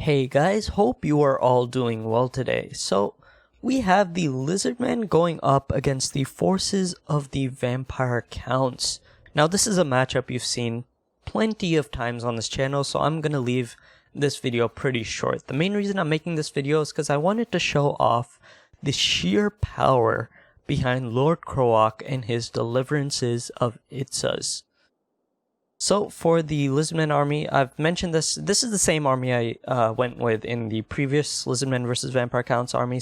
Hey guys, hope you are all doing well today. So, we have the Lizardmen going up against the forces of the Vampire Counts. Now, this is a matchup you've seen plenty of times on this channel, so I'm gonna leave this video pretty short. The main reason I'm making this video is because I wanted to show off the sheer power behind Lord Croak and his deliverances of Itzas. So for the Lizardmen army, I've mentioned this is the same army I went with in the previous Lizardmen versus Vampire Counts army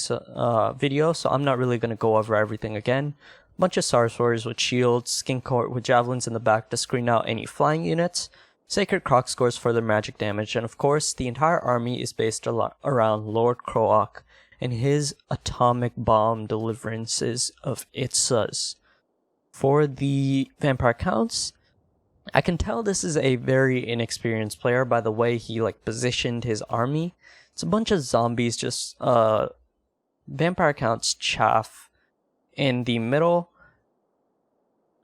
video, so I'm not really going to go over everything again. Bunch of sorcerers with shields, skin court with javelins in the back to screen out any flying units, Sacred Croc scores further magic damage, and of course the entire army is based around Lord Croak and his atomic bomb deliverances of Itzas. For the Vampire Counts, I can tell this is a very inexperienced player by the way he positioned his army. It's a bunch of zombies, just Vampire Counts chaff in the middle.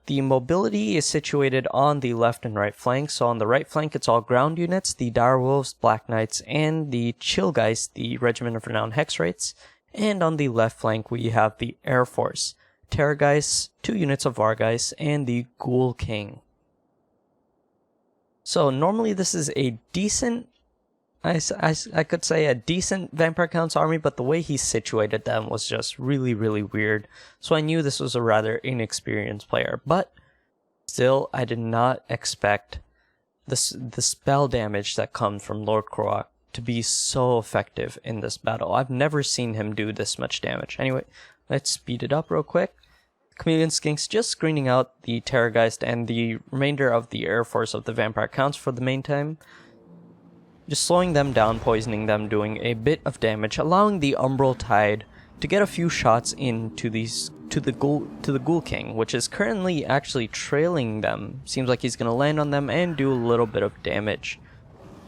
The mobility is situated on the left and right flank, so on the right flank it's all ground units, the Direwolves, Black Knights, and the Chillgeist, the Regiment of Renowned Hexwraiths, and on the left flank we have the Air Force, Terrorgeists, 2 units of Vargeists, and the Ghoul King. So normally this is a decent, I could say a decent Vampire Counts army, but the way he situated them was just really weird. So I knew this was a rather inexperienced player, but still I did not expect the spell damage that comes from Lord Croak to be so effective in this battle. I've never seen him do this much damage. Anyway, let's speed it up real quick. Chameleon Skinks just screening out the Terrorgeist and the remainder of the Air Force of the Vampire Counts for the main time. Just slowing them down, poisoning them, doing a bit of damage, allowing the Umbral Tide to get a few shots into the Ghoul King, which is currently actually trailing them. Seems like he's gonna land on them and do a little bit of damage.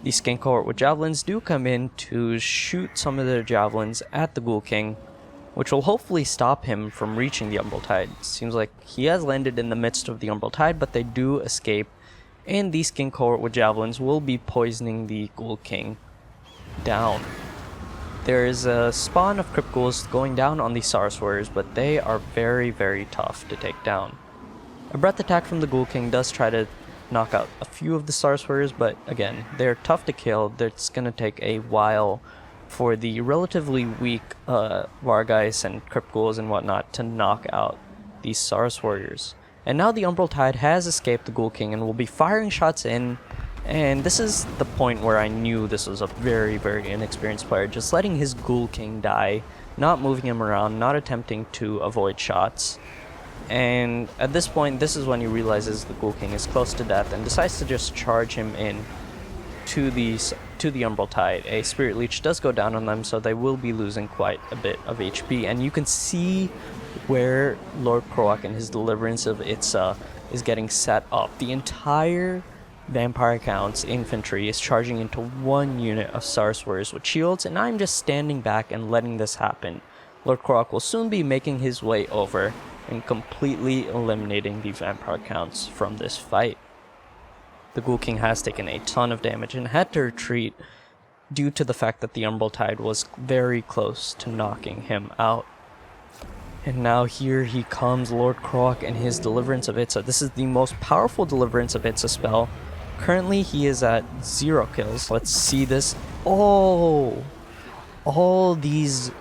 The Skin Cohort with javelins do come in to shoot some of their javelins at the Ghoul King, which will hopefully stop him from reaching the Umbral Tide. Seems like he has landed in the midst of the Umbral Tide, but they do escape, and the Skin Cohort with javelins will be poisoning the Ghoul King down. There is a spawn of Crypt Ghouls going down on the Sorcerers, but they are very tough to take down. A breath attack from the Ghoul King does try to knock out a few of the Sorcerers, but again, they're tough to kill. It's going to take a while for the relatively weak Vargeists and Crypt Ghouls and whatnot to knock out these Sars Warriors. And now the Umbral Tide has escaped the Ghoul King and will be firing shots in, and this is the point where I knew this was a very inexperienced player, just letting his Ghoul King die, not moving him around, not attempting to avoid shots. And at this point, this is when he realizes the Ghoul King is close to death and decides to just charge him in to the Umbral Tide. A Spirit Leech does go down on them, so they will be losing quite a bit of HP, and you can see where Lord Croak and his deliverance of Itza is getting set up. The entire Vampire Counts infantry is charging into one unit of Sorcerers with shields, and I'm just standing back and letting this happen. Lord Croak will soon be making his way over and completely eliminating the Vampire Counts from this fight. The Ghoul King has taken a ton of damage and had to retreat due to the fact that the Umbral Tide was very close to knocking him out. And now here he comes, Lord Croak and his Deliverance of Itza. This is the most powerful Deliverance of Itza spell. Currently he is at 0 kills. Let's see this. Oh! All these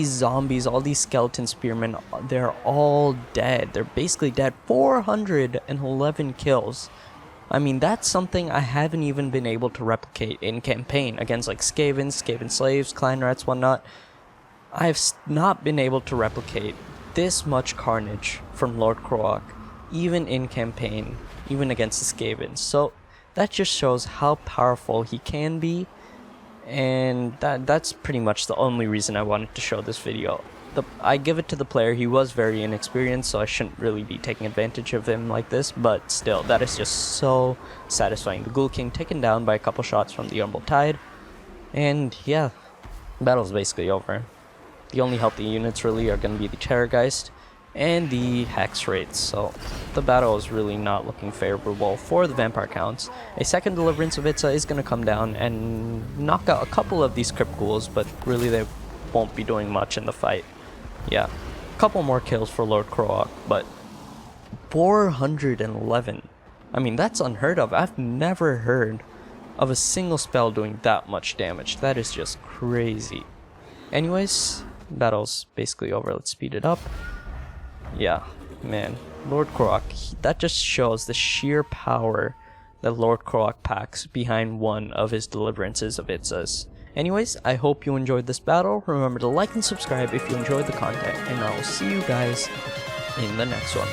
zombies, all these skeleton spearmen, they're all dead. They're basically dead. 411 kills. I mean, that's something I haven't even been able to replicate in campaign against Skaven Slaves, Clan Rats, whatnot. I have not been able to replicate this much carnage from Lord Croak, even in campaign, even against the Skavens. So that just shows how powerful he can be, and that's pretty much the only reason I wanted to show this video. I give it to the player. He was very inexperienced, so I shouldn't really be taking advantage of him like this, but still, that is just so satisfying. The Ghoul King taken down by a couple shots from the Umbral Tide, and yeah, the battle's basically over. The only healthy units really are going to be the Terrorgeist and the hex rates. So the battle is really not looking favorable for the vampire counts. A second Deliverance of Itza is going to come down and knock out a couple of these crypt ghouls, but really they won't be doing much in the fight. Yeah, a couple more kills for Lord Croak, but 411. I mean, that's unheard of. I've never heard of a single spell doing that much damage. That is just crazy. Anyways, battle's basically over. Let's speed it up. Yeah, man, Lord Croak, that just shows the sheer power that Lord Croak packs behind one of his Deliverances of Itzas. Anyways, I hope you enjoyed this battle. Remember to like and subscribe if you enjoyed the content, and I will see you guys in the next one.